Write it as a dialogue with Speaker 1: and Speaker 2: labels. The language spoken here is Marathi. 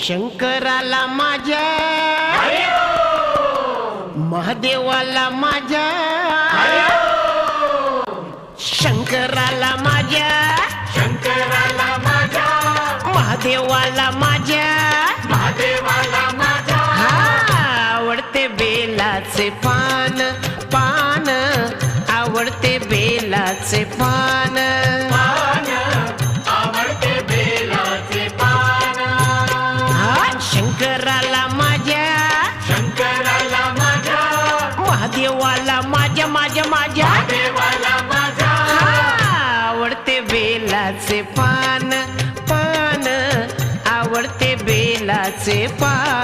Speaker 1: शंकराला माझ्या महादेवाला माझ्या शंकराला माझ्या महादेवाला माझ्या आवडते बेलाचे पान पान आवडते बेलाचे पान शंकराला माझ्या महादेवाला माझ्या आवडते बेलाचे पान पान आवडते बेलाचे पान